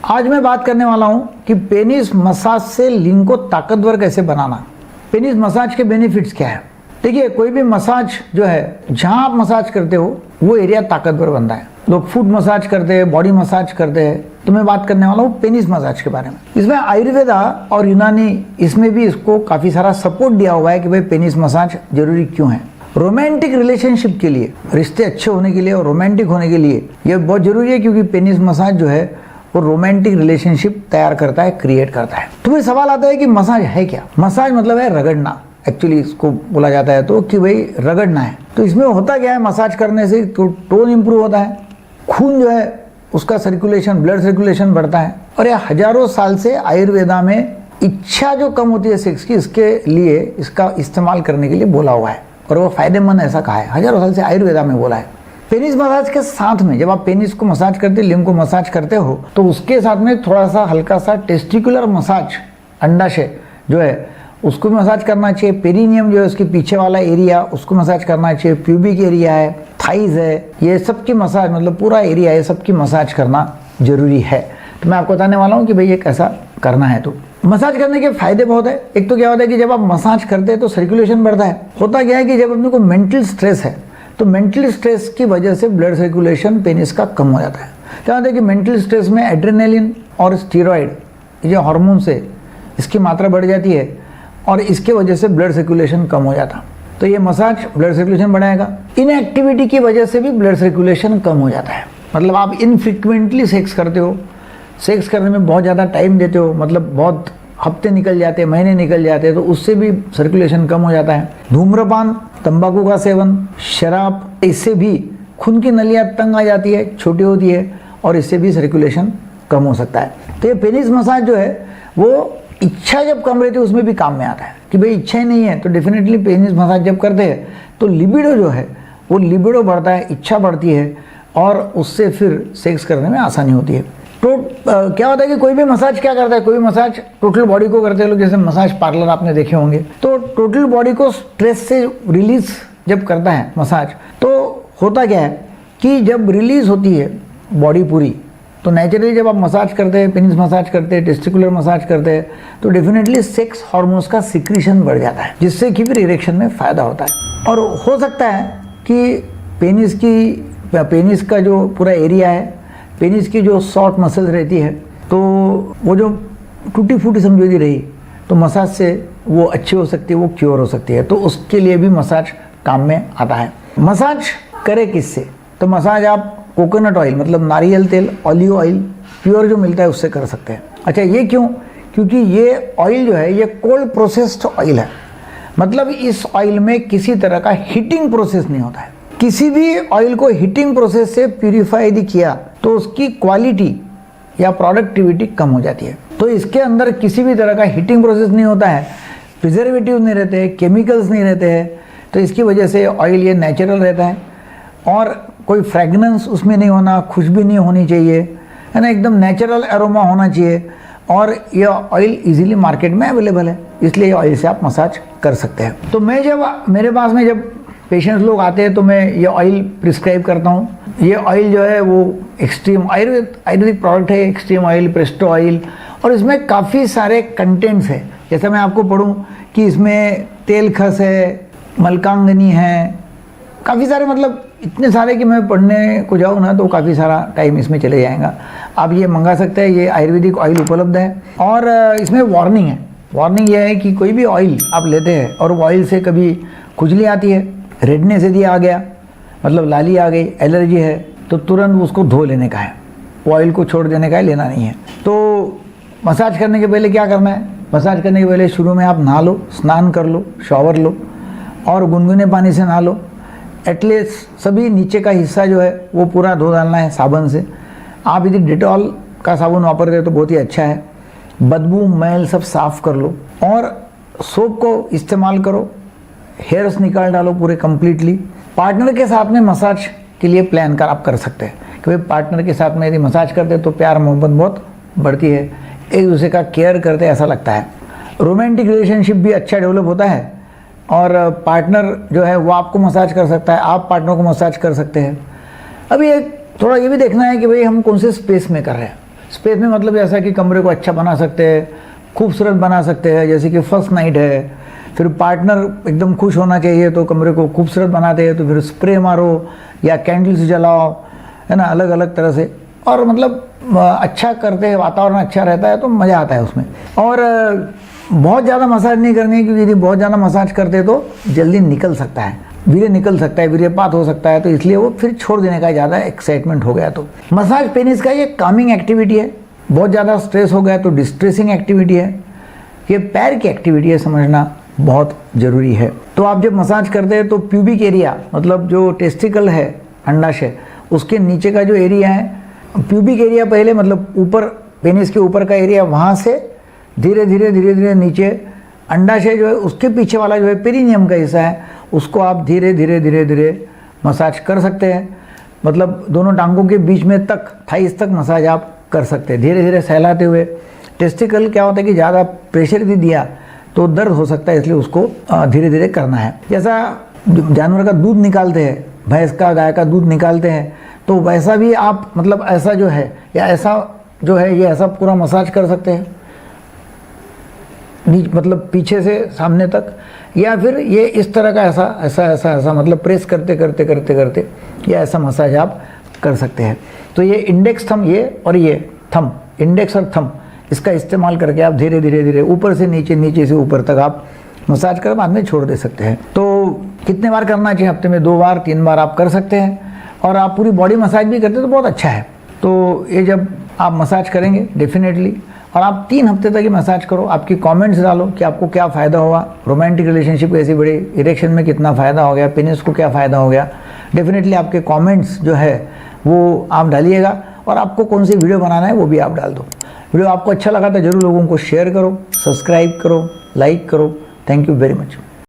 आज मैं बात करने वाला हूं कि पेनिस मसाज से लिंग को ताकतवर कैसे बनाना। पेनिस मसाज के बेनिफिट्स क्या है। देखिए, कोई भी मसाज जो है, जहां आप मसाज करते हो वो एरिया ताकतवर बनता है। लोग फुट मसाज करते हैं, बॉडी मसाज करते हैं, तो मैं बात करने वाला हूँ पेनिस मसाज के बारे में। इसमें आयुर्वेदा और यूनानी, इसमें भी इसको काफी सारा सपोर्ट दिया हुआ है कि भाई पेनिस मसाज जरूरी क्यों है। रोमांटिक रिलेशनशिप के लिए, रिश्ते अच्छे होने के लिए और रोमांटिक होने के लिए ये बहुत जरूरी है, क्योंकि पेनिस मसाज जो है वो रोमांटिक रिलेशनशिप तैयार करता है, क्रिएट करता है। तो फिर सवाल आता है कि मसाज है क्या। मसाज मतलब है रगड़ना, एक्चुअली इसको बोला जाता है तो कि भाई रगड़ना है। तो इसमें होता क्या है, मसाज करने से तो टोन इंप्रूव होता है, खून जो है उसका सर्कुलेशन, ब्लड सर्कुलेशन बढ़ता है। और ये हजारों साल से आयुर्वेदा में इच्छा जो कम होती है सेक्स की, इसके लिए इसका इस्तेमाल करने के लिए बोला हुआ है और वो फायदेमंद ऐसा कहा है, हजारों साल से आयुर्वेदा में बोला है। पेनिस मसाज के साथ में जब आप पेनिस को मसाज करते, लिंग को मसाज करते हो, तो उसके साथ में थोड़ा सा हल्का सा टेस्टिकुलर मसाज, अंडाशय जो है उसको मसाज करना चाहिए। पेरिनियम जो है उसके पीछे वाला एरिया, उसको मसाज करना चाहिए। प्यूबिक एरिया है, थाइज है, ये सब की मसाज, मतलब पूरा एरिया है, सब की मसाज करना जरूरी है। तो मैं आपको बताने वाला हूँ कि भाई ये कैसा करना है। तो मसाज करने के फायदे बहुत है। एक तो क्या होता है कि जब आप मसाज करते हैं तो सर्कुलेशन बढ़ता है। होता क्या है कि जब अपने को मेंटल स्ट्रेस है, तो मेंटल स्ट्रेस की वजह से ब्लड सर्कुलेशन पेनिस का कम हो जाता है। क्या होता है कि मेंटल स्ट्रेस में एड्रेनालिन और स्टीरॉयड, ये जो हार्मोन्स है, इसकी मात्रा बढ़ जाती है और इसके वजह से ब्लड सर्कुलेशन कम हो जाता। तो ये मसाज ब्लड सर्कुलेशन बढ़ाएगा। इनएक्टिविटी की वजह से भी ब्लड सर्कुलेशन कम हो जाता है। मतलब आप इनफ्रीक्वेंटली सेक्स करते हो, सेक्स करने में बहुत ज़्यादा टाइम देते हो, मतलब बहुत हफ्ते निकल जाते हैं, महीने निकल जाते हैं, तो उससे भी सर्कुलेशन कम हो जाता है। धूम्रपान, तंबाकू का सेवन, शराब, इससे भी खून की नलियाँ तंग आ जाती है, छोटी होती है और इससे भी सर्कुलेशन कम हो सकता है। तो ये पेनिस मसाज जो है वो इच्छा जब कम रहती है उसमें भी काम में आता है कि भाई इच्छा ही नहीं है, तो डेफिनेटली पेनिस मसाज जब करते हैं तो लिबिडो जो है वो लिबिडो बढ़ता है, इच्छा बढ़ती है और उससे फिर सेक्स करने में आसानी होती है। तो क्या होता है कि कोई भी मसाज क्या करता है, कोई भी मसाज टोटल बॉडी को करते हैं लोग, जैसे मसाज पार्लर आपने देखे होंगे। तो टोटल बॉडी को स्ट्रेस से रिलीज जब करता है मसाज, तो होता क्या है कि जब रिलीज होती है बॉडी पूरी, तो नेचुरली जब आप मसाज करते हैं, पेनिस मसाज करते हैं, टेस्टिकुलर मसाज करते हैं, तो डेफिनेटली सेक्स हार्मोन्स का सिक्रीशन बढ़ जाता है, जिससे कि फिर इरेक्शन में फायदा होता है। और हो सकता है कि पेनिस का जो पूरा एरिया है, पेनिस की जो शॉर्ट मसल्स रहती है, तो वो जो टूटी फूटी समझोती रही, तो मसाज से वो अच्छी हो सकती है, वो क्योर हो सकती है। तो उसके लिए भी मसाज काम में आता है। मसाज करे किससे, तो मसाज आप कोकोनट ऑयल, मतलब नारियल तेल, ऑलिव ऑयल प्योर जो मिलता है उससे कर सकते हैं। अच्छा, ये क्यों? क्योंकि ये ऑयल जो है ये कोल्ड प्रोसेस्ड ऑयल है, मतलब इस ऑयल में किसी तरह का हीटिंग प्रोसेस नहीं होता है। किसी भी ऑयल को हीटिंग प्रोसेस से प्यूरिफाई यदि किया तो उसकी क्वालिटी या प्रोडक्टिविटी कम हो जाती है। तो इसके अंदर किसी भी तरह का हीटिंग प्रोसेस नहीं होता है, प्रिजर्वेटिव नहीं रहते हैं, केमिकल्स नहीं रहते हैं, तो इसकी वजह से ऑयल ये नेचुरल रहता है और कोई फ्रेगनेंस उसमें नहीं होना, खुशबू नहीं होनी चाहिए, है ना, एकदम नेचुरल एरोमा होना चाहिए। और ये ऑयल इजीली मार्केट में अवेलेबल है, इसलिए ऑयल से आप मसाज कर सकते हैं। तो मैं जब मेरे पास में जब पेशेंट्स लोग आते हैं तो मैं ये ऑयल प्रिस्क्राइब करता हूँ। ये ऑयल जो है वो एक्सट्रीम आयुर्वेदिक प्रोडक्ट है, एक्सट्रीम ऑयल, प्रेस्टो ऑयल, और इसमें काफ़ी सारे कंटेंट्स है। जैसे मैं आपको पढ़ूँ कि इसमें तेल खस है, मलकांगनी है, काफ़ी सारे, मतलब इतने सारे कि मैं पढ़ने को जाऊँ ना तो काफ़ी सारा टाइम इसमें चले जाएगा। आप ये मंगा सकते हैं, ये आयुर्वेदिक ऑयल उपलब्ध है। और इसमें वार्निंग है। वार्निंग ये है कि कोई भी ऑयल आप लेते हैं और वो ऑयल से कभी खुजली आती है, रेडनेस यदि आ गया, मतलब लाली आ गई, एलर्जी है, तो तुरंत उसको धो लेने का है, वो ऑयल को छोड़ देने का है, लेना नहीं है। तो मसाज करने के पहले क्या करना है, मसाज करने के पहले शुरू में आप नहा लो, स्नान कर लो, शॉवर लो और गुनगुने पानी से नहा लो। एटलीस्ट सभी नीचे का हिस्सा जो है वो पूरा धो डालना है साबुन से। आप यदि डेटॉल का साबुन वापरते हो तो बहुत ही अच्छा है। बदबू, मैल सब साफ कर लो और सोप को इस्तेमाल करो, हेयर्स निकाल डालो पूरे कंप्लीटली। पार्टनर के साथ में मसाज के लिए प्लान कर आप कर सकते हैं, क्योंकि पार्टनर के साथ में यदि मसाज करते हैं तो प्यार मोहब्बत बहुत बढ़ती है, एक दूसरे का केयर करते ऐसा लगता है। रोमांटिक रिलेशनशिप भी अच्छा डेवलप होता है और पार्टनर जो है वो आपको मसाज कर सकता है, आप पार्टनर को मसाज कर सकते हैं। अभी एक थोड़ा ये भी देखना है कि भाई हम कौन से स्पेस में कर रहे हैं। स्पेस में मतलब ऐसा कि कमरे को अच्छा बना सकते हैं, खूबसूरत बना सकते हैं, जैसे कि फर्स्ट नाइट है, फिर पार्टनर एकदम खुश होना चाहिए तो कमरे को खूबसूरत बनाते हैं, तो फिर स्प्रे मारो या कैंडल्स जलाओ, है ना, अलग अलग तरह से, और मतलब अच्छा करते हैं, वातावरण अच्छा रहता है तो मज़ा आता है उसमें। और बहुत ज़्यादा मसाज नहीं करनी है, क्योंकि यदि बहुत ज़्यादा मसाज करते तो जल्दी निकल सकता है, वीर्य निकल सकता है, वीर्यपात हो सकता है, तो इसलिए वो फिर छोड़ देने का ज़्यादा एक्साइटमेंट हो गया तो। मसाज पेनिस का ये कामिंग एक्टिविटी है, बहुत ज़्यादा स्ट्रेस हो गया तो डिस्ट्रेसिंग एक्टिविटी है, ये पैर की एक्टिविटी है, समझना बहुत ज़रूरी है। तो आप जब मसाज करते हैं तो प्यूबिक एरिया, मतलब जो टेस्टिकल है, अंडाशय, उसके नीचे का जो एरिया है, प्यूबिक एरिया पहले मतलब ऊपर पेनिस के ऊपर का एरिया, वहाँ से धीरे धीरे नीचे अंडाशय जो है उसके पीछे वाला जो है पेरिनियम का हिस्सा है, उसको आप धीरे धीरे मसाज कर सकते हैं। मतलब दोनों टांगों के बीच में तक, थाइस तक मसाज आप कर सकते हैं, धीरे धीरे सहलाते हुए। टेस्टिकल क्या होता है कि ज़्यादा प्रेशर यदि दिया तो दर्द हो सकता है, इसलिए उसको धीरे धीरे करना है। जैसा जानवर का दूध निकालते हैं, भैंस का, गाय का दूध निकालते हैं, तो वैसा भी आप मतलब ऐसा जो है या ऐसा जो है ये ऐसा पूरा मसाज कर सकते हैं, मतलब पीछे से सामने तक, या फिर ये इस तरह का ऐसा मतलब प्रेस करते या ऐसा मसाज आप कर सकते हैं। तो ये इंडेक्स थंब, ये और ये थंब, इंडेक्स और थंब, इसका इस्तेमाल करके आप धीरे धीरे ऊपर से नीचे, नीचे से ऊपर तक आप मसाज कर बाद में छोड़ दे सकते हैं। तो कितने बार करना चाहिए? हफ्ते में 2 बार 3 बार आप कर सकते हैं, और आप पूरी बॉडी मसाज भी करते हैं तो बहुत अच्छा है। तो ये जब आप मसाज करेंगे डेफिनेटली, और आप 3 हफ्ते तक ही मसाज करो, आपकी कमेंट्स डालो कि आपको क्या फ़ायदा हुआ, रोमांटिक रिलेशनशिप कैसी बढ़ी, इरेक्शन में कितना फ़ायदा हो गया, पेनिस को क्या फ़ायदा हो गया। डेफिनेटली आपके कमेंट्स जो है वो आप डालिएगा, और आपको कौन सी वीडियो बनाना है वो भी आप डाल दो। वीडियो आपको अच्छा लगा तो ज़रूर लोगों को शेयर करो, सब्सक्राइब करो, लाइक करो। Thank you very much.